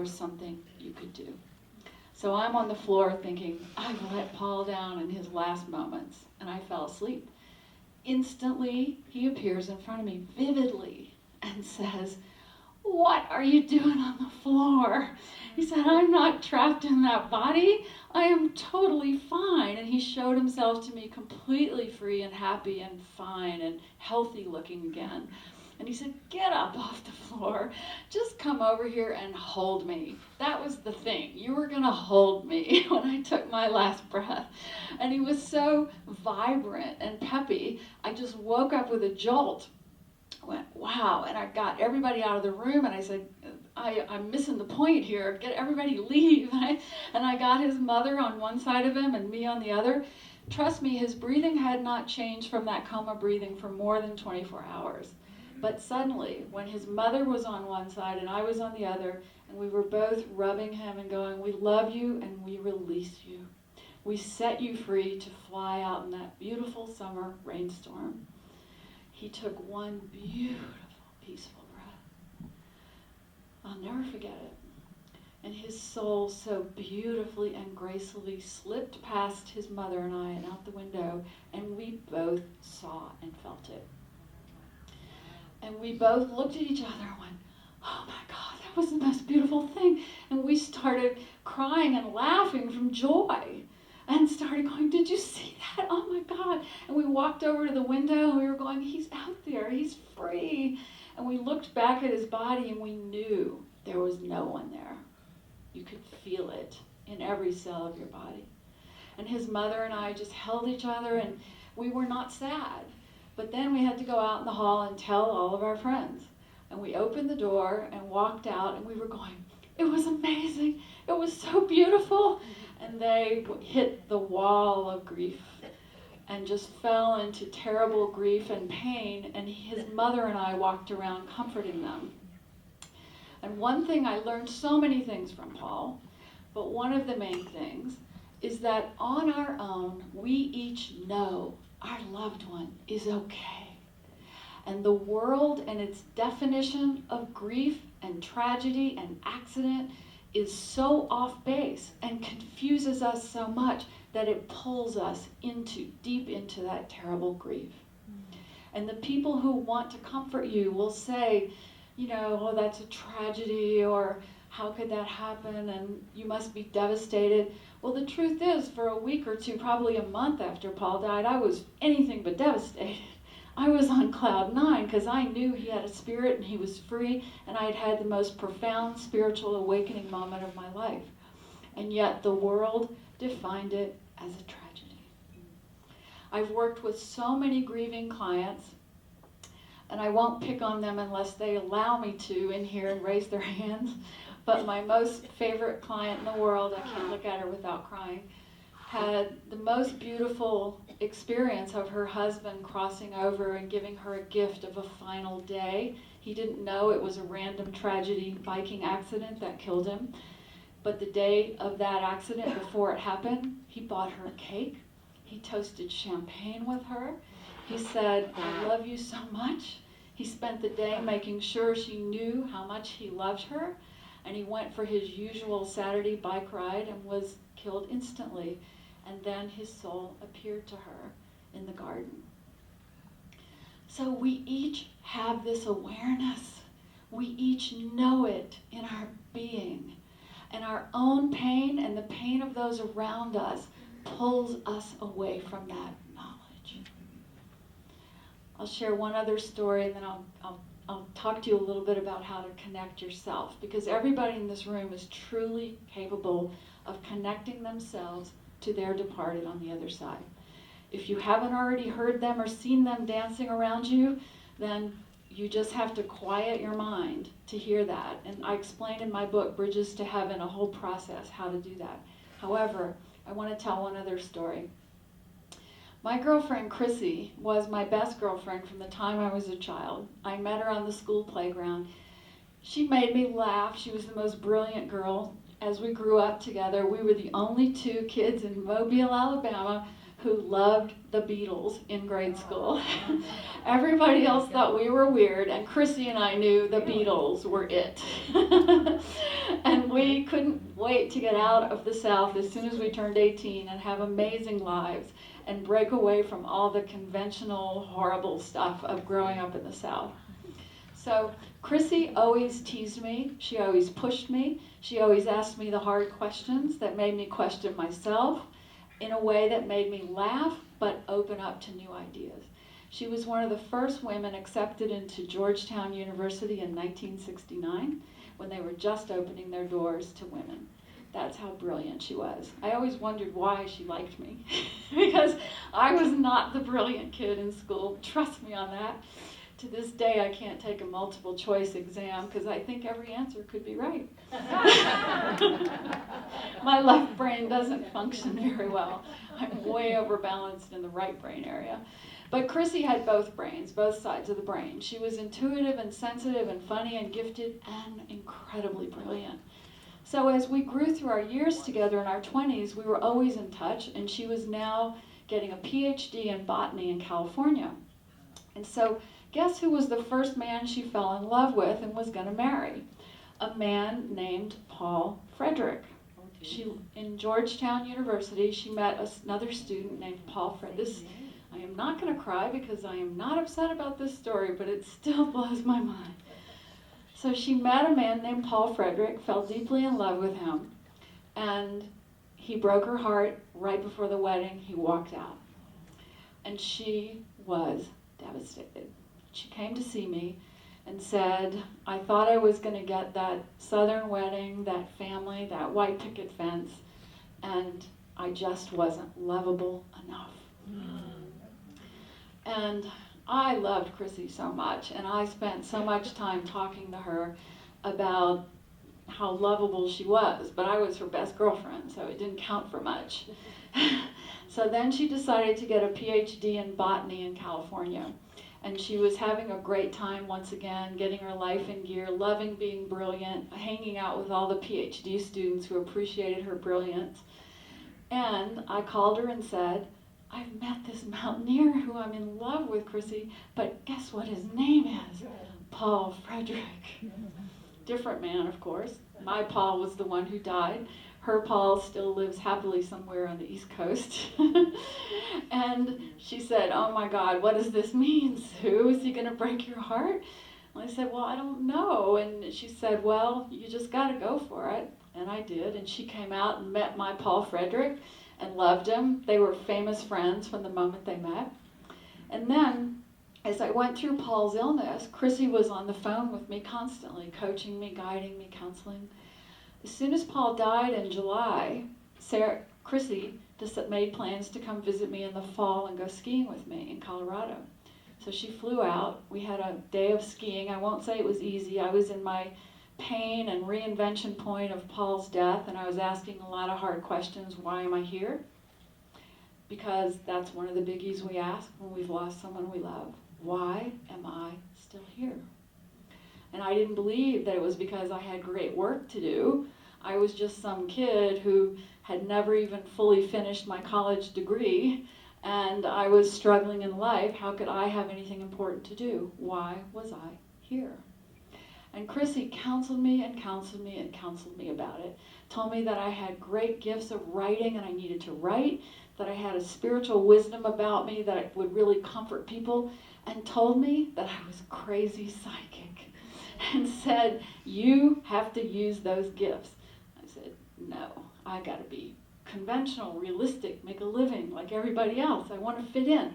was something you could do. So I'm on the floor thinking, I've let Paul down in his last moments, and I fell asleep. Instantly, he appears in front of me vividly and says, "What are you doing on the floor?" He said, "I'm not trapped in that body. I am totally fine." And he showed himself to me completely free and happy and fine and healthy looking again. And he said, "Get up off the floor. Just come over here and hold me." That was the thing. You were going to hold me when I took my last breath. And he was so vibrant and peppy, I just woke up with a jolt. I went, wow. And I got everybody out of the room, and I said, I'm missing the point here. Get everybody leave. And I got his mother on one side of him and me on the other. Trust me, his breathing had not changed from that coma breathing for more than 24 hours. But suddenly, when his mother was on one side and I was on the other, and we were both rubbing him and going, "We love you and we release you. We set you free to fly out in that beautiful summer rainstorm." He took one beautiful, peaceful breath. I'll never forget it. And his soul so beautifully and gracefully slipped past his mother and I and out the window, and we both saw and felt it. And we both looked at each other and went, "Oh my God, that was the most beautiful thing." And we started crying and laughing from joy and started going, "Did you see that? Oh my God." And we walked over to the window and we were going, "He's out there, he's free." And we looked back at his body and we knew there was no one there. You could feel it in every cell of your body. And his mother and I just held each other, and we were not sad. But then we had to go out in the hall and tell all of our friends. And we opened the door and walked out, and we were going, "It was amazing. It was so beautiful." And they hit the wall of grief and just fell into terrible grief and pain. And his mother and I walked around comforting them. And one thing, I learned so many things from Paul, but one of the main things is that on our own, we each know our loved one is okay. And the world and its definition of grief and tragedy and accident is so off base and confuses us so much that it pulls us deep into that terrible grief. And the people who want to comfort you will say, "Oh, that's a tragedy," or "How could that happen?" and "You must be devastated." Well, the truth is, for a week or two, probably a month after Paul died, I was anything but devastated. I was on cloud 9 because I knew he had a spirit and he was free, and I had had the most profound spiritual awakening moment of my life. And yet the world defined it as a tragedy. I've worked with so many grieving clients, and I won't pick on them unless they allow me to in here and raise their hands. But my most favorite client in the world, I can't look at her without crying, had the most beautiful experience of her husband crossing over and giving her a gift of a final day. He didn't know it was a random tragedy biking accident that killed him. But the day of that accident, before it happened, he bought her a cake. He toasted champagne with her. He said, "I love you so much." He spent the day making sure she knew how much he loved her. And he went for his usual Saturday bike ride and was killed instantly. And then his soul appeared to her in the garden. So we each have this awareness. We each know it in our being. And our own pain and the pain of those around us pulls us away from that knowledge. I'll share one other story, and then I'll talk to you a little bit about how to connect yourself, because everybody in this room is truly capable of connecting themselves to their departed on the other side. If you haven't already heard them or seen them dancing around you, then you just have to quiet your mind to hear that. And I explain in my book, Bridges to Heaven, a whole process how to do that. However, I want to tell one other story. My girlfriend, Chrissy, was my best girlfriend from the time I was a child. I met her on the school playground. She made me laugh. She was the most brilliant girl. As we grew up together, we were the only two kids in Mobile, Alabama, who loved the Beatles in grade school. Everybody else thought we were weird, and Chrissy and I knew the Beatles were it. And We couldn't wait to get out of the South as soon as we turned 18 and have amazing lives and break away from all the conventional, horrible stuff of growing up in the South. So Chrissy always teased me. She always pushed me. She always asked me the hard questions that made me question myself in a way that made me laugh but open up to new ideas. She was one of the first women accepted into Georgetown University in 1969 when they were just opening their doors to women. That's how brilliant she was. I always wondered why she liked me because I was not the brilliant kid in school. Trust me on that. To this day, I can't take a multiple choice exam because I think every answer could be right. My left brain doesn't function very well. I'm way overbalanced in the right brain area. But Chrissy had both brains, both sides of the brain. She was intuitive and sensitive and funny and gifted and incredibly brilliant. So as we grew through our years together in our 20s, we were always in touch, and she was now getting a PhD in botany in California. And so guess who was the first man she fell in love with and was going to marry? A man named Paul Frederick. In Georgetown University, she met another student named Paul Frederick. I am not going to cry because I am not upset about this story, but it still blows my mind. So she met a man named Paul Frederick, fell deeply in love with him, and he broke her heart right before the wedding. He walked out. And she was devastated. She came to see me and said, I thought I was going to get that Southern wedding, that family, that white picket fence, and I just wasn't lovable enough. And I loved Chrissy so much, and I spent so much time talking to her about how lovable she was, but I was her best girlfriend, so it didn't count for much. So then she decided to get a PhD in botany in California. And she was having a great time once again, getting her life in gear, loving being brilliant, hanging out with all the PhD students who appreciated her brilliance. And I called her and said, I've met this mountaineer who I'm in love with, Chrissy, but guess what his name is? Paul Frederick. Different man, of course. My Paul was the one who died. Her Paul still lives happily somewhere on the East Coast. And she said, oh my God, what does this mean, Sue? Is he going to break your heart? And I said, well, I don't know. And she said, well, you just got to go for it. And I did. And she came out and met my Paul Frederick and loved him. They were famous friends from the moment they met. And then, as I went through Paul's illness, Chrissy was on the phone with me constantly, coaching me, guiding me, counseling. As soon as Paul died in July, Chrissy just made plans to come visit me in the fall and go skiing with me in Colorado. So she flew out. We had a day of skiing. I won't say it was easy. I was in my pain and reinvention point of Paul's death, and I was asking a lot of hard questions. Why am I here? Because that's one of the biggies we ask when we've lost someone we love. Why am I still here? And I didn't believe that it was because I had great work to do. I was just some kid who had never even fully finished my college degree, and I was struggling in life. How could I have anything important to do? Why was I here? And Chrissy counseled me and counseled me and counseled me about it. Told me that I had great gifts of writing and I needed to write, that I had a spiritual wisdom about me that would really comfort people, and told me that I was crazy psychic and said, you have to use those gifts. I said, no, I got to be conventional, realistic, make a living like everybody else. I want to fit in.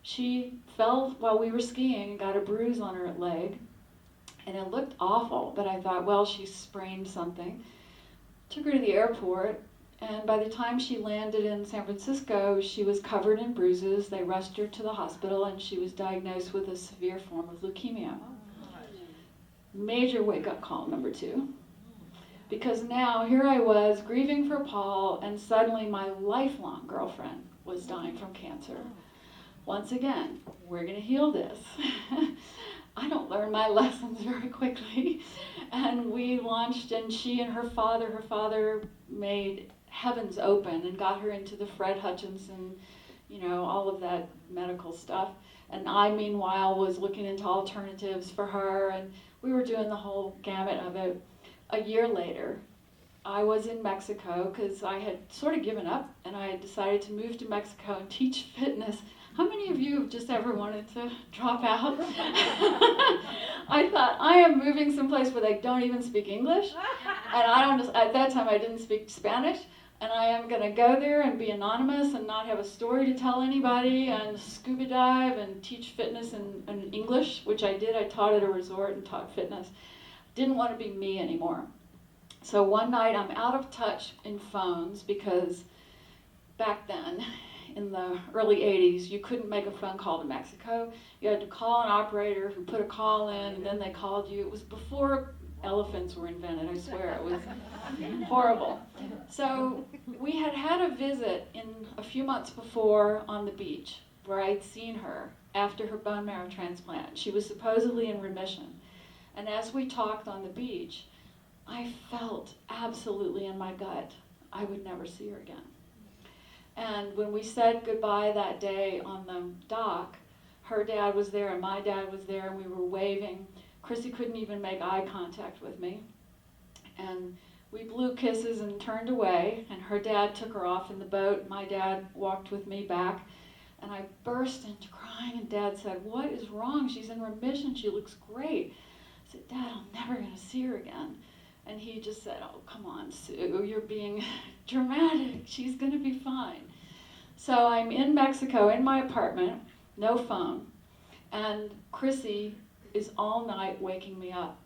She fell while we were skiing and got a bruise on her leg. And it looked awful, but I thought, well, she sprained something. Took her to the airport, and by the time she landed in San Francisco, she was covered in bruises. They rushed her to the hospital, and she was diagnosed with a severe form of leukemia. Major wake-up call, number 2. Because now, here I was, grieving for Paul, and suddenly my lifelong girlfriend was dying from cancer. Once again, we're going to heal this. I don't learn my lessons very quickly. And we launched, and she and her father made heavens open and got her into the Fred Hutchinson, all of that medical stuff. And I, meanwhile, was looking into alternatives for her, and we were doing the whole gamut of it. A year later, I was in Mexico because I had sort of given up and I had decided to move to Mexico and teach fitness. How many of you have just ever wanted to drop out? I thought, I am moving someplace where they don't even speak English. And at that time I didn't speak Spanish. And I am going to go there and be anonymous and not have a story to tell anybody and scuba dive and teach fitness in English, which I did. I taught at a resort and taught fitness. Didn't want to be me anymore. So one night I'm out of touch in phones because back then, in the early 80s, you couldn't make a phone call to Mexico. You had to call an operator who put a call in, and then they called you. It was before elephants were invented, I swear. It was horrible. So we had a visit in a few months before on the beach where I'd seen her after her bone marrow transplant. She was supposedly in remission. And as we talked on the beach, I felt absolutely in my gut I would never see her again. And when we said goodbye that day on the dock, her dad was there and my dad was there and we were waving. Chrissy couldn't even make eye contact with me. And we blew kisses and turned away, and her dad took her off in the boat. My dad walked with me back, and I burst into crying, and Dad said, "What is wrong? She's in remission. She looks great." I said, "Dad, I'm never going to see her again." And he just said, "Oh, come on, Sue, you're being dramatic. She's going to be fine." So I'm in Mexico in my apartment, no phone, and Chrissy is all night waking me up,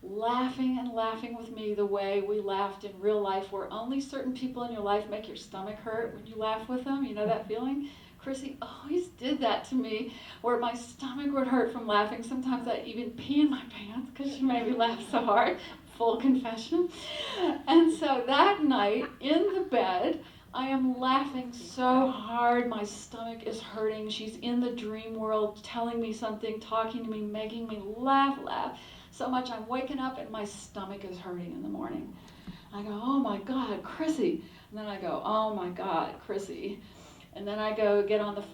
laughing and laughing with me the way we laughed in real life, where only certain people in your life make your stomach hurt when you laugh with them. You know that feeling? Chrissy always did that to me, where my stomach would hurt from laughing. Sometimes I'd even pee in my pants because she made me laugh so hard. Full confession. And so that night, in the bed, I am laughing so hard, my stomach is hurting. She's in the dream world, telling me something, talking to me, making me laugh so much I'm waking up and my stomach is hurting in the morning. I go, "Oh my God, Chrissy." And then I go, "Oh my God, Chrissy." And then I go get on the phone.